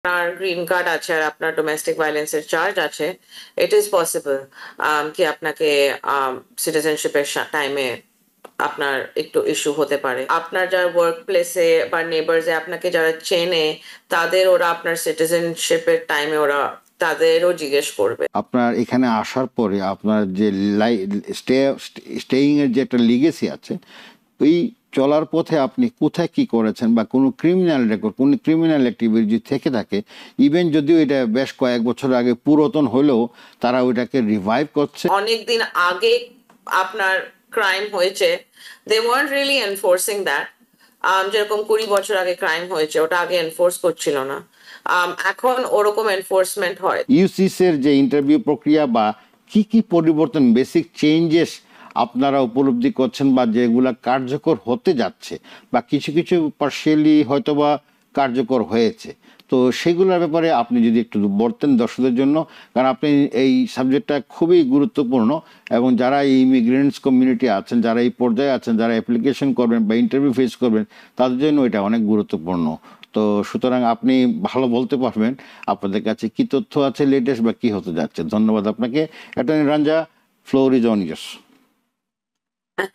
আপনার green card আছে আর আপনার ডোমেস্টিক ভায়োলেন্সের চার্জ আছে, ইট ইজ পসিবল কি আপনাকে সিটিজেনশিপের টাইমে আপনার একটু ইস্যু হতে পারে। আপনার যারা ওয়ার্ক প্লেসে বা নেবার্সে আপনাকে যারা চেনে, তাদের ওরা আপনার সিটিজেনশিপের টাইমে ওরা তাদেরও জিজ্ঞেস করবে। আপনার এখানে আসার পরে আপনার যে স্টেইং এর যে একটা লিগেসি আছে, ওই চলার পথে আপনি কোথায় কি করেছেন বা কোনো ক্রিমিনাল রেকর্ড, কোনো ক্রিমিনাল অ্যাক্টিভিটি যদি থেকে থাকে, ইভেন যদিও এটা বেশ কয়েক বছর আগে পুরাতন হলেও তারা ওইটাকে রিভাইভ করছে। অনেকদিন আগে আপনার ক্রাইম হয়েছে, they want really enforcing that. যেরকম 20 বছর আগে ক্রাইম হয়েছে, ওটা আগে এনফোর্স করছিল না, এখন ওরকম এনফোর্সমেন্ট হয়। ইউসিস এর যে ইন্টারভিউ প্রক্রিয়া বা কি কি পরিবর্তন, বেসিক চেঞ্জেস আপনারা উপলব্ধি করছেন বা যেগুলা কার্যকর হতে যাচ্ছে বা কিছু কিছু পার্শিয়ালি হয়তোবা কার্যকর হয়েছে, তো সেগুলোর ব্যাপারে আপনি যদি একটু বলতেন দর্শকদের জন্য, কারণ আপনি এই সাবজেক্টটা খুবই গুরুত্বপূর্ণ এবং যারা এই ইমিগ্রেন্টস কমিউনিটি আছেন, যারা এই পর্যায়ে আছেন, যারা অ্যাপ্লিকেশন করবেন বা ইন্টারভিউ ফেস করবেন, তাদের জন্য এটা অনেক গুরুত্বপূর্ণ। তো সুতরাং আপনি ভালো বলতে পারবেন আপনাদের কাছে কি তথ্য আছে লেটেস্ট বা কি হতে যাচ্ছে। ধন্যবাদ আপনাকে। Attorney Ranja, floor is on yours.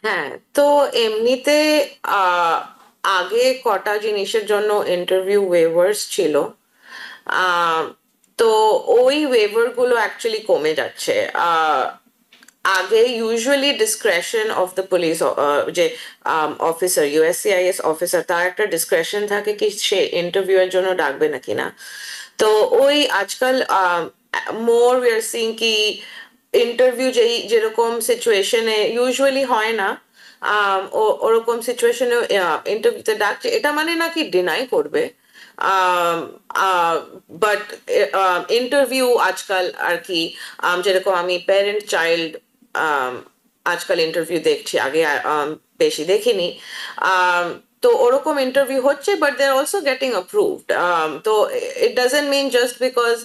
হ্যাঁ, তো এমনিতে আগে কটা জিনিসের জন্য ইন্টারভিউ ওয়েভার্স ছিল, আহ, তো ওই ওয়েভার গুলো অ্যাকচুয়ালি কমে যাচ্ছে। আগে ইউজুয়ালি ডিসক্রেশন অফ দ্য পুলিশ, যে অফিসার, ইউএসসিআইএস অফিসার, তার একটা ডিসক্রেশন থাকে কি সে ইন্টারভিউ এর জন্য ডাকবে নাকি না। তো ওই আজকাল মোর উই আর সিইং কি ইন্টারভিউ যেরকম সিচুয়েশনে ইউজুয়ালি হয় না, ওরকম সিচুয়েশনে ইন্টারভিউতে ডাকছে, এটা মানে না কি ডিনাই করবে, বাট ইন্টারভিউ আজকাল আর কি, যেরকম আমি প্যারেন্ট চাইল্ড আজকাল ইন্টারভিউ দেখছি, আগে বেশি দেখিনি। তো ওরকম ইন্টারভিউ হচ্ছে, but they are also getting approved. তো it doesn't mean just because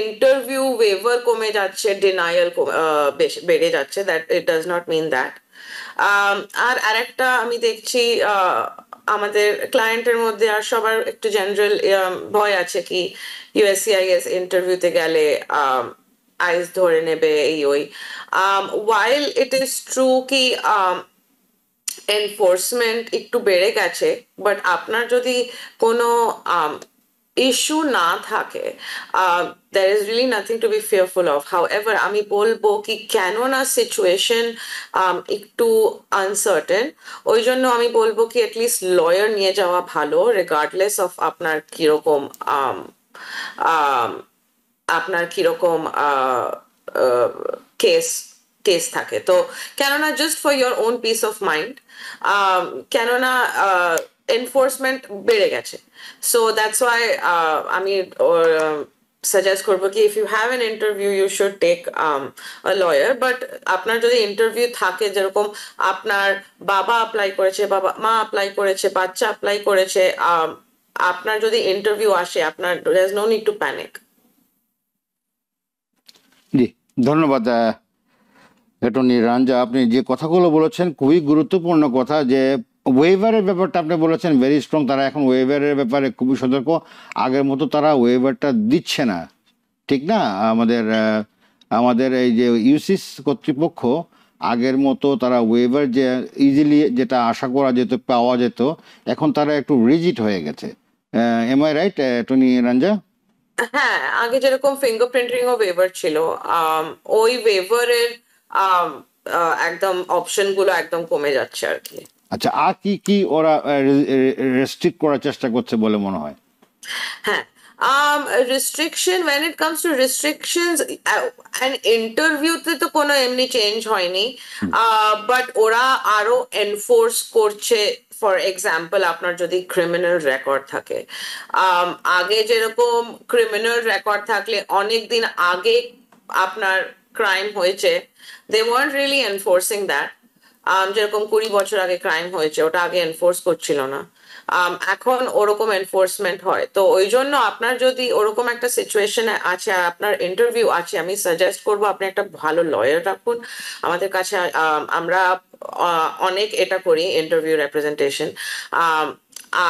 interview waiver কমে যাচ্ছে, ডিনায়াল বেড়ে যাচ্ছে, that it does not mean that. আর আরেকটা আমি দেখছি, আমাদের ক্লায়েন্টের মধ্যে আর সবার একটু জেনারেল ভয় আছে কি ইউএসসিআইএস ইন্টারভিউতে গেলে আইস ধরে নেবে, এই ওই। ওয়াইল ইট ইজ ট্রু কি এনফোর্সমেন্ট একটু বেড়ে গেছে, বাট আপনার যদি কোনো ইস্যু না থাকে, there is really nothing to be fearful of. However, আমি বলবো কি কেননা সিচুয়েশন একটু আনসার্টেন, ওই জন্য আমি বলবো কি অ্যাটলিস্ট লয়ার নিয়ে যাওয়া ভালো, রেগার্ডলেস অফ আপনার কিরকম কেস কেস থাকে। তো কেননা just for your own peace of mind, কেননা এনফোর্সমেন্ট বেড়ে গেছে, সো দ্যাটস ওয়াই আমি সাজেস্ট করবো কি if you have an interview you should take a lawyer. But আপনার যদি ইন্টারভিউ থাকে, যেরকম আপনার বাবা অ্যাপ্লাই করেছে, বাবা মা অ্যাপ্লাই করেছে, বাচ্চা অ্যাপ্লাই করেছে, আপনার যদি ইন্টারভিউ আসে, আপনার there is no need to panic. জি, ধন্যবাদ অ্যাটর্নি রাঞ্জা। আপনি যে কথাগুলো বলেছেন খুবই গুরুত্বপূর্ণ কথা, যে ওয়েভারের ব্যাপারটা আপনি বলেছেন ভেরি স্ট্রং। তারা এখন ওয়েভারের ব্যাপারে খুবই সতর্ক, আগের মতো তারা ওয়েভারটা দিচ্ছে না, ঠিক না? আমাদের এই যে ইউসিস কর্তৃপক্ষ আগের মতো তারা ওয়েভার যে ইজিলি যেটা আশা করা যেত, পাওয়া যেত, এখন তারা একটু রিজিড হয়ে গেছে। Am I right attorney Ranja? হ্যাঁ, আগে যেরকম ফিঙ্গারপ্রিন্টিং ও ওয়েভার ছিল, ওই ওয়েভারের একদম অপশন গুলো একদম কমে যাচ্ছে আর কি। আচ্ছা, আর কি কি ওরা রেস্ট্রিক্ট করার চেষ্টা করছে বলে মনে হয়? হ্যাঁ, restriction, when it comes to restrictions, and ইন্টারভিউতে তো কোনো এমনি চেঞ্জ হয়নি, বাট ওরা আরো এনফোর্স করছে। ফর এক্সাম্পল, আপনার যদি ক্রিমিনাল রেকর্ড থাকে, আগে যেরকম ক্রিমিনাল রেকর্ড থাকলে অনেক দিন আগে আপনার ক্রাইম হয়েছে, they want really enforcing that. যেরকম 20 বছর আগে ক্রাইম হয়েছে, ওটা আগে এনফোর্স করছিল না, এখন ওরকম এনফোর্সমেন্ট হয়। তো ওই জন্য আপনার যদি ওরকম একটা সিচুয়েশনে আছে আর আপনার ইন্টারভিউ আছে, আমি সাজেস্ট করবো আপনি একটা ভালো লয়ার রাখুন। আমাদের কাছে আমরা অনেক এটা করি, ইন্টারভিউ রেপ্রেজেন্টেশন।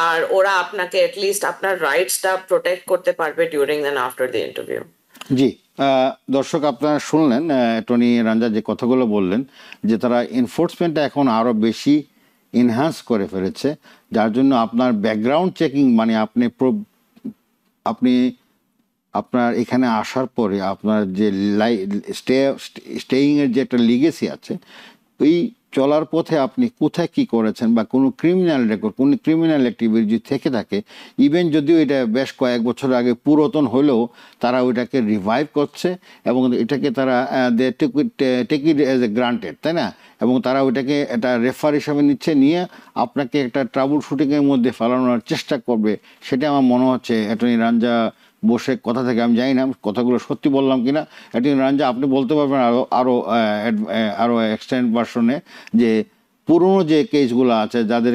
আর ওরা আপনাকে অ্যাটলিস্ট আপনার রাইটসটা প্রোটেক্ট করতে পারবে during and after the interview. জি, দর্শক আপনারা শুনলেন টনি রাঞ্জা যে কথাগুলো বললেন, যে তারা এনফোর্সমেন্টটা এখন আরও বেশি এনহ্যান্স করে ফেলেছে, যার জন্য আপনার ব্যাকগ্রাউন্ড চেকিং মানে আপনি আপনার এখানে আসার পরে আপনার যে স্টেইংয়ের যে একটা লিগেসি আছে, ওই চলার পথে আপনি কোথায় কি করেছেন বা কোনো ক্রিমিনাল রেকর্ড, কোনো ক্রিমিনাল অ্যাক্টিভিটি যদি থেকে থাকে, ইভেন যদিও এটা বেশ কয়েক বছর আগে পুরাতন হলেও তারা ওইটাকে রিভাইভ করছে এবং এটাকে তারা take it as a granted, তাই না? এবং তারা ওইটাকে একটা রেফার হিসাবে নিচ্ছে, নিয়ে আপনাকে একটা ট্রাবল শুটিংয়ের মধ্যে ফেলানোর চেষ্টা করবে। সেটা আমার মনে হচ্ছে অ্যাটর্নি রাঞ্জা বসে কথা থেকে, আমি জানি না কথাগুলো সত্যি বললাম কিনা, অ্যাটর্নি রাঞ্জা আপনি বলতে পারবেন আরও এক্সটেন্ড ভার্সনে, যে পুরনো যে কেসগুলো আছে, যাদের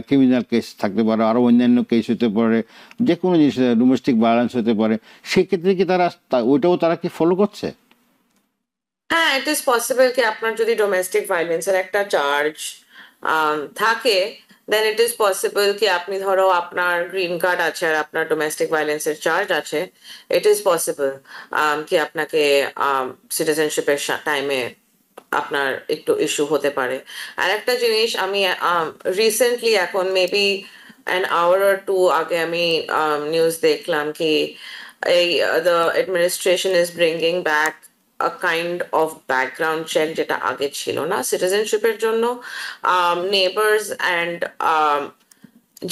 ক্রিমিনাল কেস থাকতে পারে, আরও অন্যান্য কেস হতে পারে, যে কোনো জিনিস, ডোমেস্টিক ভায়োলেন্স হতে পারে, সেক্ষেত্রে কি তারা ওইটাও তারা কি ফলো করছে? হ্যাঁ, ইট ইজ পসিবল কি আপনার যদি ডোমেস্টিক ভায়োলেন্সের একটা চার্জ থাকে, দেন ইট ইজ পসিবল কি আপনি ধরো আপনার গ্রিন কার্ড আছে আর আপনার ডোমেস্টিক ভায়োলেন্সের চার্জ আছে, ইট ইজ পসিবল কি আপনাকে সিটিজেনশিপের টাইমে আপনার একটু ইস্যু হতে পারে। আর একটা জিনিস আমি রিসেন্টলি, এখন maybe an hour or two আগে আমি নিউজ দেখলাম কি এই the administration is bringing back a kind of background check যেটা আগে ছিল না সিটিজেনশিপের জন্য। নেবার্স অ্যান্ড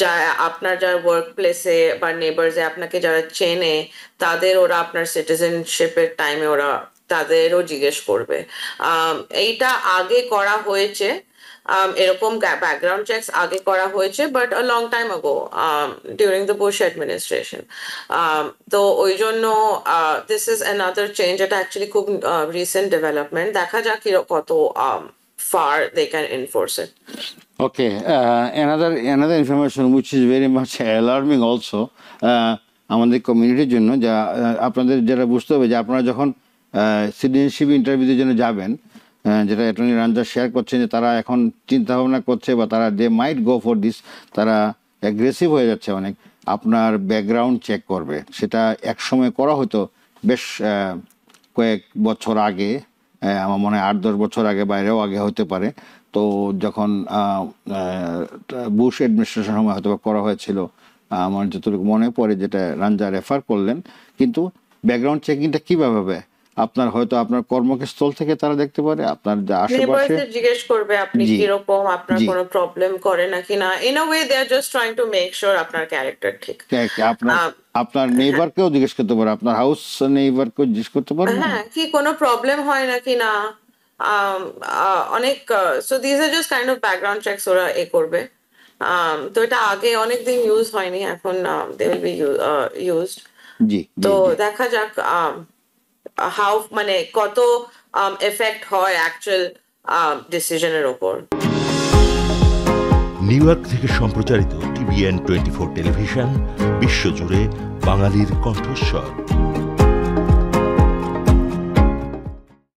যা আপনার যারা ওয়ার্ক প্লেসে বা নেবার্সে আপনাকে যারা চেনে, তাদের ওরা আপনার সিটিজেনশিপের টাইমে ওরা তাদেরও জিজ্ঞেস করবে। এইটা আগে করা হয়েছে, এরকম ব্যাকগ্রাউন্ড চেকস আগে করা হয়েছে, বাট আ লং টাইম আগো ডিউরিং দ্য বুশ অ্যাডমিনিস্ট্রেশন। তো ওই জন্য দিস ইজ অ্যানাদার চেঞ্জ, এটা অ্যাকচুয়ালি খুব রিসেন্ট ডেভেলপমেন্ট। দেখা যাক কত far they can enforce it. Okay, another information which is very much alarming also আমাদের কমিউনিটির জন্য, যা আপনাদের যারা বুঝতে হবে, যে আপনারা যখন সিটিজেনশিপ ইন্টারভিউতে জন্য যাবেন, যেটা অ্যাটর্নি রাঞ্জা শেয়ার করছেন, যে তারা এখন চিন্তা ভাবনা করছে বা তারা দে মাইট গো ফর দিস, তারা অ্যাগ্রেসিভ হয়ে যাচ্ছে অনেক, আপনার ব্যাকগ্রাউন্ড চেক করবে। সেটা এক সময় করা হতো বেশ কয়েক বছর আগে, আমার মনে হয় 8-10 বছর আগে, বাইরেও আগে হতে পারে। তো যখন বুশ অ্যাডমিনিস্ট্রেশন সময় হয়তো করা হয়েছিল, আমার যতটুকু মনে পড়ে, যেটা রাঞ্জা রেফার করলেন। কিন্তু ব্যাকগ্রাউন্ড চেকিংটা কিভাবে হবে? আপনার হয়তো আপনার কর্মস্থল থেকে তারা দেখতে পারে, আপনার যে আশেপাশে জিজ্ঞেস করবে আপনি কিরকম, আপনার কোনো প্রবলেম করে নাকি না। In a way they are just trying to make sure আপনার ক্যারেক্টার ঠিক। আপনার নেইবারকেও জিজ্ঞেস করতে পারে, আপনার হাউস নেইবারকেও জিজ্ঞেস করতে পারে, হ্যাঁ, কি কোনো প্রবলেম হয় নাকি না। অনেক so this are just kind of background checks ওরা করবে। তো এটা আগে অনেকদিন ইউজ হয়নি, এখন দে উইল বি ইউজড। জি, তো দেখা যাক হাউ, মানে কত এফেক্ট হয় অ্যাকচুয়াল ডিসিশনের উপর। নিউ ইয়র্ক থেকে সম্প্রচারিত TVN 24 টেলিভিশন, বিশ্বজুড়ে বাঙালির কণ্ঠস্বর।